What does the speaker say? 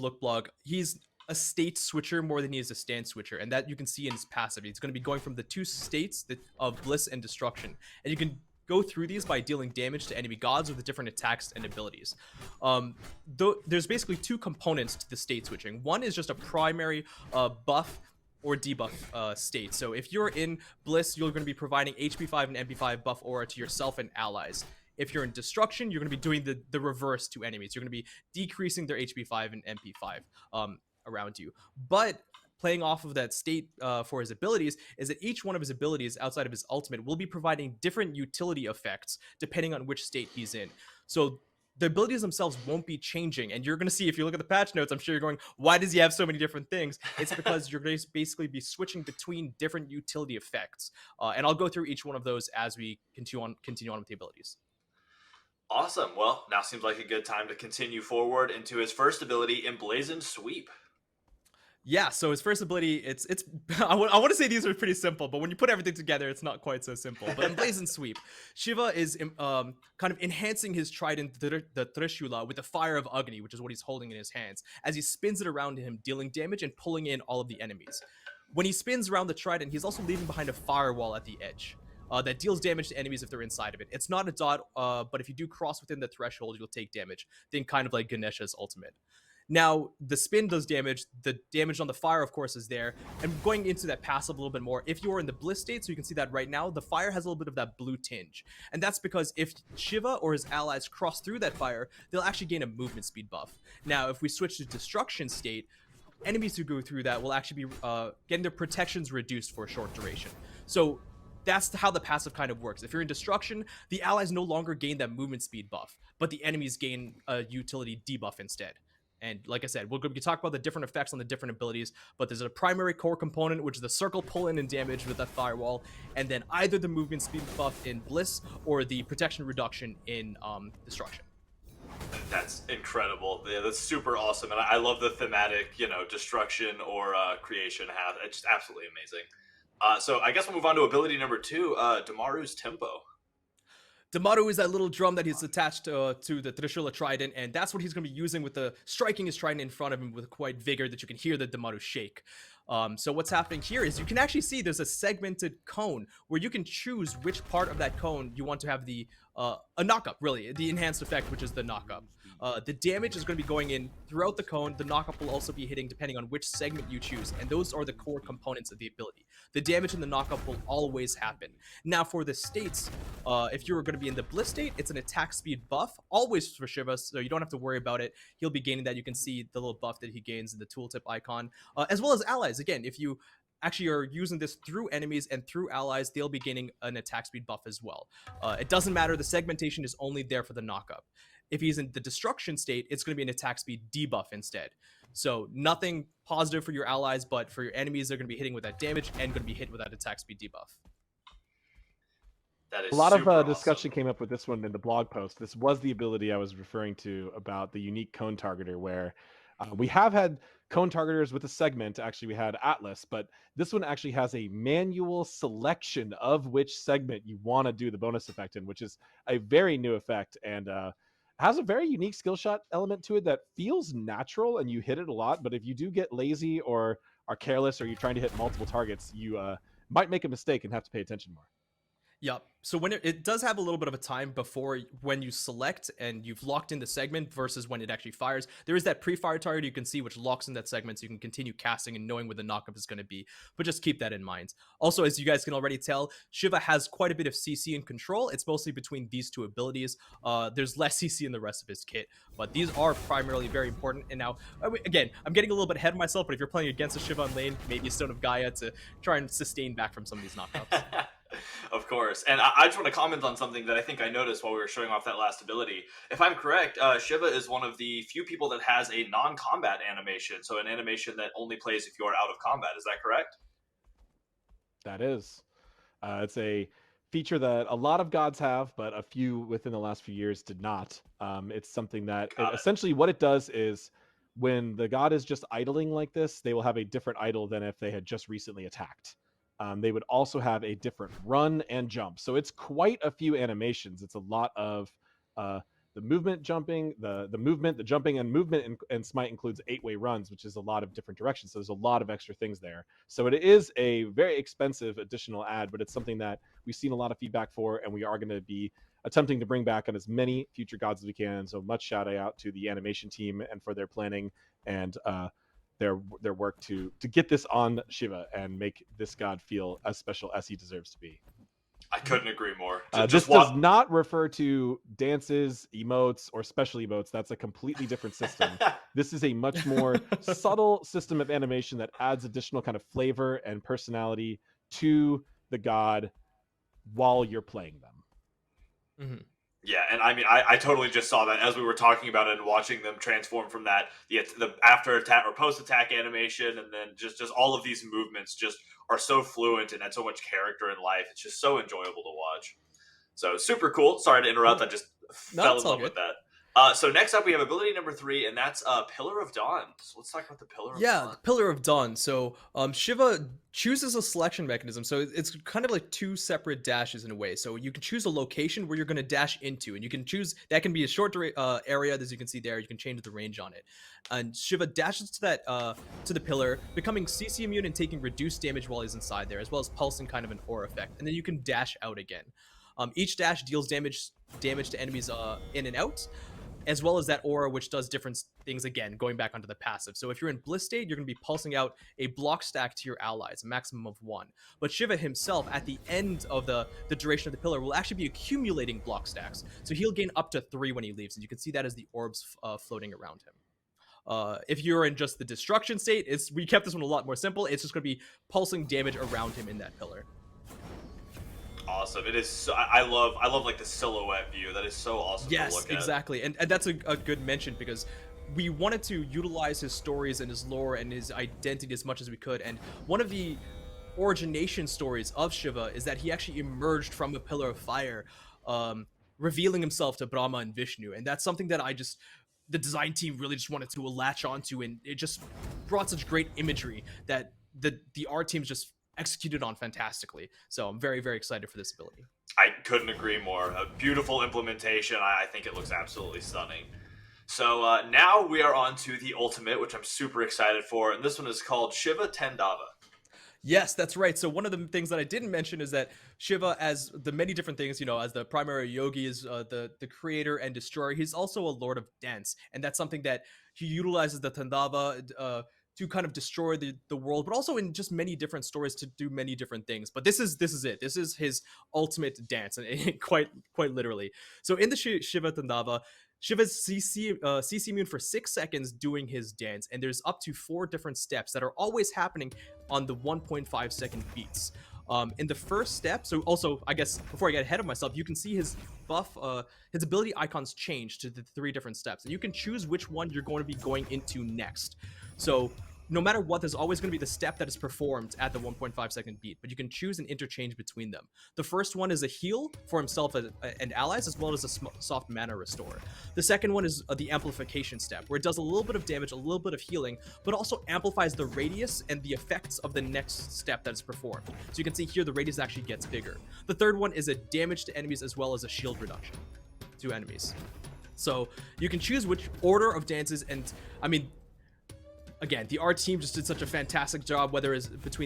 look blog, he's a state switcher more than he is a stand switcher, and that you can see in his passive. He's going to be going from the two states of bliss and destruction, and you can go through these by dealing damage to enemy gods with the different attacks and abilities. There's basically two components to the state switching. One is just a primary buff or debuff state. So if you're in Bliss, you're going to be providing HP5 and MP5 buff aura to yourself and allies. If you're in Destruction, you're going to be doing the reverse to enemies. You're going to be decreasing their HP5 and MP5 around you. But playing off of that state for his abilities is that each one of his abilities outside of his ultimate will be providing different utility effects depending on which state he's in. So the abilities themselves won't be changing, and you're going to see, if you look at the patch notes, I'm sure you're going, why does he have so many different things? It's because you're going to basically be switching between different utility effects, and I'll go through each one of those as we continue on with the abilities. Awesome. Well, now seems like a good time to continue forward into his first ability, Emblazoned Sweep. Yeah, so his first ability, it's I want to say these are pretty simple, but when you put everything together, it's not quite so simple. But Emblazoned Sweep, Shiva is kind of enhancing his trident, the Trishula, with the Fire of Agni, which is what he's holding in his hands, as he spins it around him, dealing damage and pulling in all of the enemies. When he spins around the trident, he's also leaving behind a firewall at the edge. That deals damage to enemies if they're inside of it. It's not a dot, but if you do cross within the threshold, you'll take damage. Think kind of like Ganesha's ultimate. Now, the spin does damage. The damage on the fire, of course, is there. And going into that passive a little bit more, if you're in the bliss state, so you can see that right now, the fire has a little bit of that blue tinge. And that's because if Shiva or his allies cross through that fire, they'll actually gain a movement speed buff. Now, if we switch to destruction state, enemies who go through that will actually be getting their protections reduced for a short duration. So that's how the passive kind of works. If you're in destruction, the allies no longer gain that movement speed buff, but the enemies gain a utility debuff instead. And like I said, we'll talk about the different effects on the different abilities, but there's a primary core component, which is the circle pull in and damage with that firewall, and then either the movement speed buff in Bliss or the protection reduction in Destruction. That's incredible. Yeah, that's super awesome. And I love the thematic, destruction or creation half. It's just absolutely amazing. So I guess we'll move on to ability number 2, Damaru's Tempo. Damaru is that little drum that he's attached to the Trishula Trident, and that's what he's going to be using with the striking his trident in front of him with quite vigor that you can hear the Damaru shake. So what's happening here is you can actually see there's a segmented cone where you can choose which part of that cone you want to have the a knockup, really, the enhanced effect, which is the knockup. The damage is going to be going in throughout the cone. The knockup will also be hitting depending on which segment you choose, and those are the core components of the ability. The damage and the knockup will always happen. Now, for the states, if you're going to be in the Bliss state, it's an attack speed buff, always for Shiva, so you don't have to worry about it. He'll be gaining that. You can see the little buff that he gains in the tooltip icon, as well as allies. Again, if you actually are using this through enemies and through allies, they'll be gaining an attack speed buff as well. It doesn't matter. The segmentation is only there for the knockup. If he's in the destruction state, it's going to be an attack speed debuff instead. So nothing positive for your allies, but for your enemies, they're going to be hitting with that damage and going to be hit with that attack speed debuff. That is a lot of awesome. discussion came up with this one in the blog post. This was the ability I was referring to about the unique cone targeter, where we have had cone targeters with a segment. Actually, we had Atlas, but this one actually has a manual selection of which segment you want to do the bonus effect in, which is a very new effect, and has a very unique skill shot element to it that feels natural and you hit it a lot. But if you do get lazy or are careless or you're trying to hit multiple targets, you might make a mistake and have to pay attention more. Yep. So when it does have a little bit of a time before when you select and you've locked in the segment versus when it actually fires. There is that pre-fire target you can see which locks in that segment, so you can continue casting and knowing where the knockup is going to be. But just keep that in mind. Also, as you guys can already tell, Shiva has quite a bit of CC in control. It's mostly between these two abilities. There's less CC in the rest of his kit, but these are primarily very important. And now, again, I'm getting a little bit ahead of myself, but if you're playing against a Shiva on lane, maybe a Stone of Gaia to try and sustain back from some of these knockouts. Of course. And I just want to comment on something that I think I noticed while we were showing off that last ability. If I'm correct, Shiva is one of the few people that has a non-combat animation. So an animation that only plays if you're out of combat. Is that correct? That is. It's a feature that a lot of gods have, but a few within the last few years did not. It's something that essentially what it does is when the god is just idling like this, they will have a different idle than if they had just recently attacked. They would also have a different run and jump. So it's quite a few animations. It's a lot of the movement, jumping, the movement, the jumping, and movement, and smite includes 8-way runs, which is a lot of different directions. So there's a lot of extra things there. So it is a very expensive additional ad, but it's something that we've seen a lot of feedback for, and we are going to be attempting to bring back on as many future gods as we can. So much shout out to the animation team and for their planning and their work to get this on Shiva and make this god feel as special as he deserves to be. I couldn't agree more. This does not refer to dances, emotes, or special emotes. That's a completely different system. This is a much more subtle system of animation that adds additional kind of flavor and personality to the god while you're playing them. Mm-hmm. Yeah, and I mean, I totally just saw that as we were talking about it and watching them transform from that the after attack or post attack animation, and then just all of these movements just are so fluent and had so much character in life. It's just so enjoyable to watch. So super cool. Sorry to interrupt. I just fell in love with that. So next up we have ability number 3, and that's Pillar of Dawn. So let's talk about the Pillar of Dawn. Yeah, the Pillar of Dawn. So Shiva chooses a selection mechanism. So it's kind of like 2 separate dashes in a way. So you can choose a location where you're going to dash into, and you can choose that can be a short area, as you can see there. You can change the range on it. And Shiva dashes to that to the pillar, becoming CC immune and taking reduced damage while he's inside there, as well as pulsing kind of an aura effect. And then you can dash out again. Each dash deals damage to enemies in and out, as well as that aura, which does different things again, going back onto the passive. So if you're in Bliss state, you're going to be pulsing out a block stack to your allies, a maximum of 1. But Shiva himself, at the end of the duration of the pillar, will actually be accumulating block stacks. So he'll gain up to 3 when he leaves, and you can see that as the orbs floating around him. If you're in just the destruction state, we kept this one a lot more simple. It's just going to be pulsing damage around him in that pillar. Awesome. It is so, I love like the silhouette view. That is so awesome to look at. Yes, exactly. And that's a good mention, because we wanted to utilize his stories and his lore and his identity as much as we could. And one of the origination stories of Shiva is that he actually emerged from a pillar of fire, revealing himself to Brahma and Vishnu. And that's something that the design team really just wanted to latch onto, and it just brought such great imagery that the art teams just executed on fantastically. So I'm very, very excited for this ability. I couldn't agree more. A beautiful implementation. I think it looks absolutely stunning. So now we are on to the ultimate, which I'm super excited for, and this one is called Shiva Tandava. Yes, that's right. So one of the things that I didn't mention is that Shiva, as the many different things, as the primary yogi, is the creator and destroyer. He's also a lord of dance, and that's something that he utilizes the Tandava to kind of destroy the world, but also in just many different stories to do many different things. But this is it. This is his ultimate dance, and quite literally. So in the Shiva Tandava, Shiva's CC immune for 6 seconds doing his dance, and there's up to 4 different steps that are always happening on the 1.5 second beats. In the first step, so also, I guess, before I get ahead of myself, you can see his buff, his ability icons change to the 3 different steps, and you can choose which one you're going to be going into next. So no matter what, there's always going to be the step that is performed at the 1.5 second beat, but you can choose an interchange between them. The first one is a heal for himself and allies, as well as a soft mana restore. The second one is the amplification step, where it does a little bit of damage, a little bit of healing, but also amplifies the radius and the effects of the next step that is performed. So you can see here the radius actually gets bigger. The third one is a damage to enemies, as well as a shield reduction to enemies. So you can choose which order of dances, and I mean, again, the art team just did such a fantastic job, whether it's between